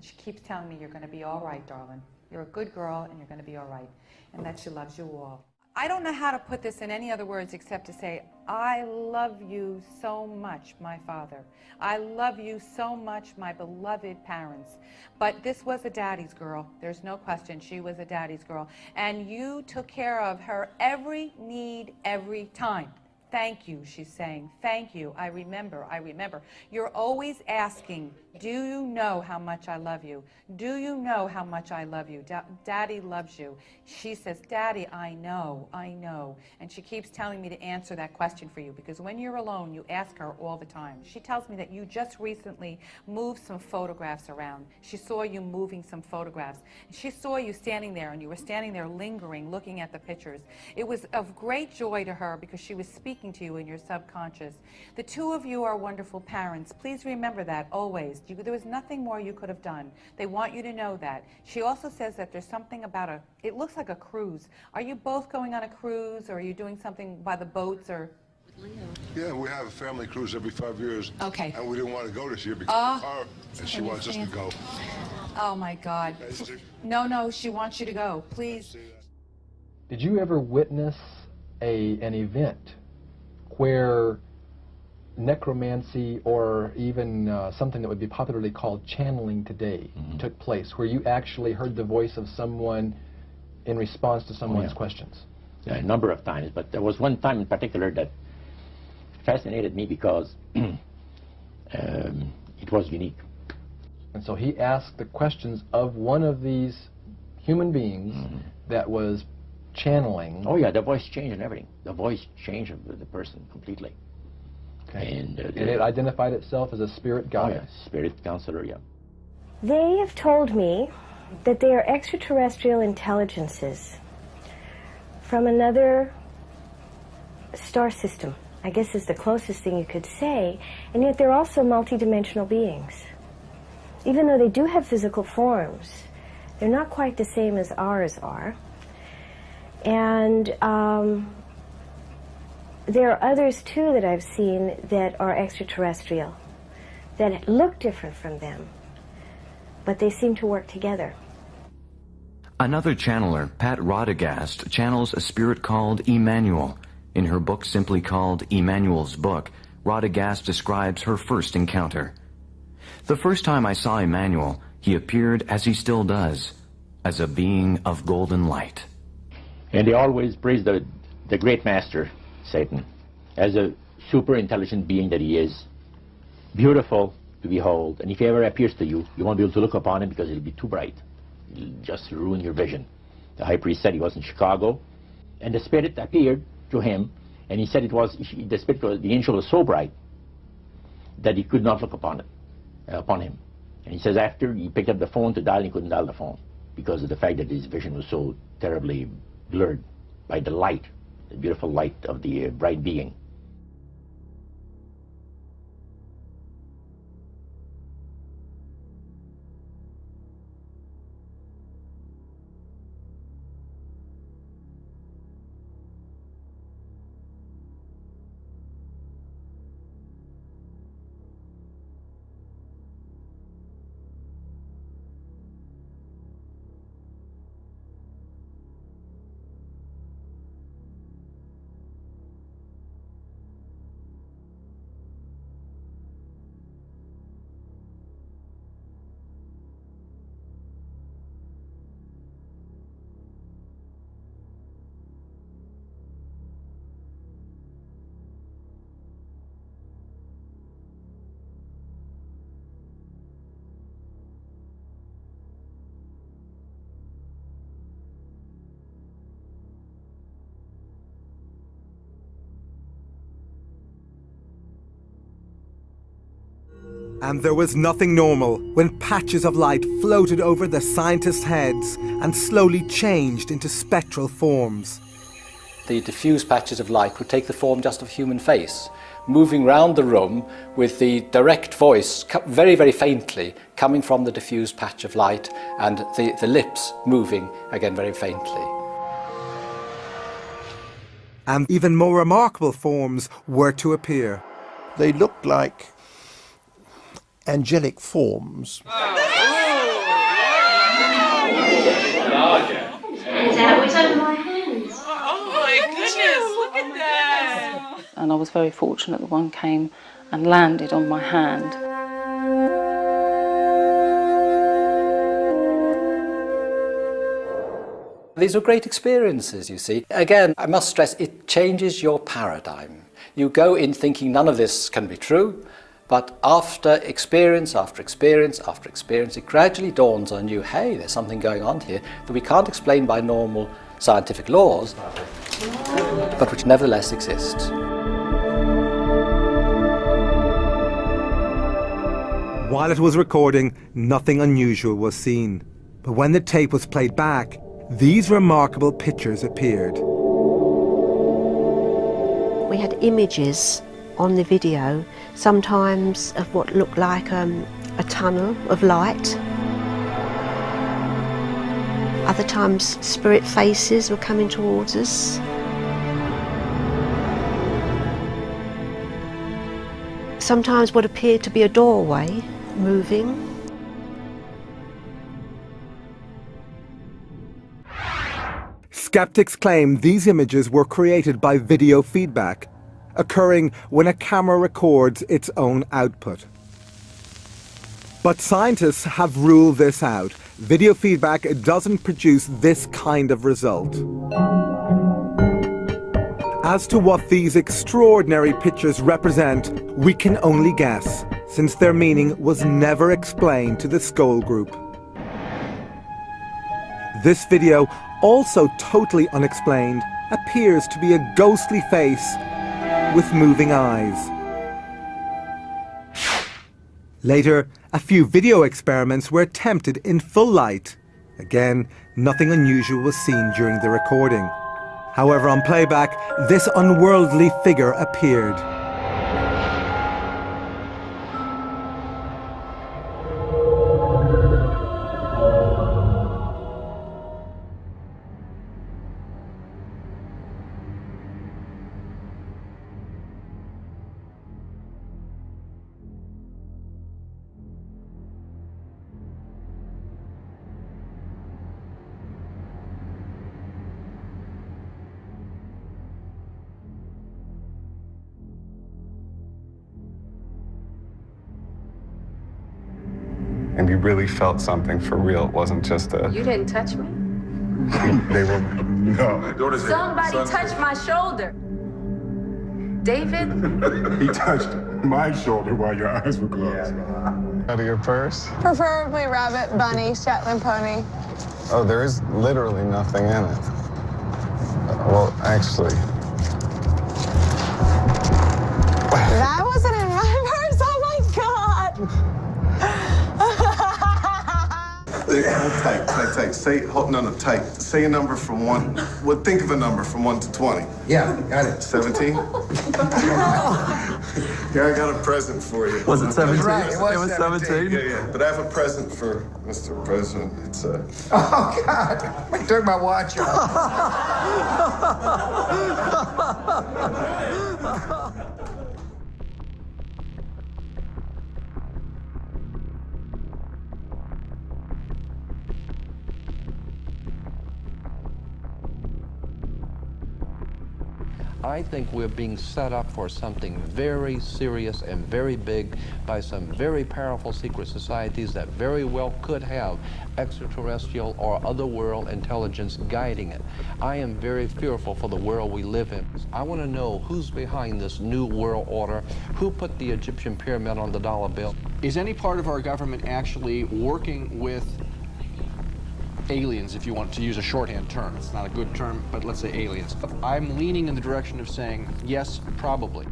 And she keeps telling me, you're going to be all right, darling. You're a good girl, and you're going to be all right. And that she loves you all. I don't know how to put this in any other words except to say, I love you so much, my father. I love you so much, my beloved parents. But this was a daddy's girl. There's no question. She was a daddy's girl. And you took care of her every need, every time. Thank you, she's saying. Thank you. I remember. I remember. You're always asking, do you know how much I love you? Do you know how much I love you? Daddy loves you. She says, Daddy, I know. I know. And she keeps telling me to answer that question for you, because when you're alone, you ask her all the time. She tells me that you just recently moved some photographs around. She saw you moving some photographs. She saw you standing there, and you were standing there lingering, looking at the pictures. It was of great joy to her because she was speaking to you in your subconscious. The two of you are wonderful parents. Please remember that always. There was nothing more you could have done. They want you to know that. She also says that there's something about it looks like a cruise. Are you both going on a cruise, or are you doing something by the boats, or? Yeah, we have a family cruise every 5 years. Okay. And we didn't want to go this year because of her, and she wants us to go. Oh my God. No, she wants you to go. Please. Did you ever witness an event where necromancy, or even something that would be popularly called channeling today, took place, where you actually heard the voice of someone in response to someone's questions? Yeah, a number of times, but there was one time in particular that fascinated me because it was unique. And so he asked the questions of one of these human beings that was channeling. Oh yeah, the voice changed and everything. The voice changed the person completely. Okay. And it identified itself as a spirit guide. Oh, yeah. Spirit counselor, yeah. They have told me that they are extraterrestrial intelligences from another star system, I guess is the closest thing you could say, and yet they're also multidimensional beings. Even though they do have physical forms, they're not quite the same as ours are. And there are others too that I've seen that are extraterrestrial, that look different from them, but they seem to work together. Another channeler, Pat Rodegast, channels a spirit called Emmanuel. In her book simply called Emmanuel's Book, Rodegast describes her first encounter. The first time I saw Emmanuel, he appeared, as he still does, as a being of golden light. And they always praise the great master, Satan, as a super intelligent being that he is, beautiful to behold, and if he ever appears to you, you won't be able to look upon him because it'll be too bright. It'll just ruin your vision. The high priest said he was in Chicago, and the spirit appeared to him, and he said the angel was so bright that he could not look upon him. And he says after he picked up the phone to dial, he couldn't dial the phone because of the fact that his vision was so terribly blurred by the light, the beautiful light of the bright being. And there was nothing normal when patches of light floated over the scientists' heads and slowly changed into spectral forms. The diffuse patches of light would take the form just of a human face, moving round the room with the direct voice very, very faintly coming from the diffuse patch of light, and the lips moving again very faintly. And even more remarkable forms were to appear. They looked like angelic forms. was very fortunate that one came and landed on my hand. These are great experiences, you see. Again, I must stress, it changes your paradigm. You go in thinking none of this can be true, but after experience after experience after experience, it gradually dawns on you, hey, there's something going on here that we can't explain by normal scientific laws, but which nevertheless exists. While it was recording, nothing unusual was seen. But when the tape was played back, these remarkable pictures appeared. We had images on the video, sometimes of what looked like a tunnel of light. Other times spirit faces were coming towards us. Sometimes what appeared to be a doorway moving. Skeptics claim these images were created by video feedback, occurring when a camera records its own output. But scientists have ruled this out. Video feedback doesn't produce this kind of result. As to what these extraordinary pictures represent, we can only guess, since their meaning was never explained to the Skoll group. This video, also totally unexplained, appears to be a ghostly face with moving eyes. Later, a few video experiments were attempted in full light. Again, nothing unusual was seen during the recording. However, on playback, this unworldly figure appeared. And you really felt something for real. It wasn't just a... You didn't touch me? They were... No. Somebody touched my shoulder. David? He touched my shoulder while your eyes were closed. Out of your purse? Preferably rabbit, bunny, Shetland pony. Oh, there is literally nothing in it. Well, actually... That wasn't in my purse, oh my God! Tight. Say, no, tight. Say a number from 1. Well, think of a number from 1 to 20. Yeah, got it. 17? Here, I got a present for you. Was it 17? Right, it was 17? Yeah. But I have a present for Mr. President. It's a... Oh, God. I took my watch off. I think we're being set up for something very serious and very big by some very powerful secret societies that very well could have extraterrestrial or otherworld intelligence guiding it. I am very fearful for the world we live in. I want to know who's behind this new world order, who put the Egyptian pyramid on the dollar bill. Is any part of our government actually working with aliens, if you want to use a shorthand term? It's not a good term, but let's say aliens. I'm leaning in the direction of saying yes, probably.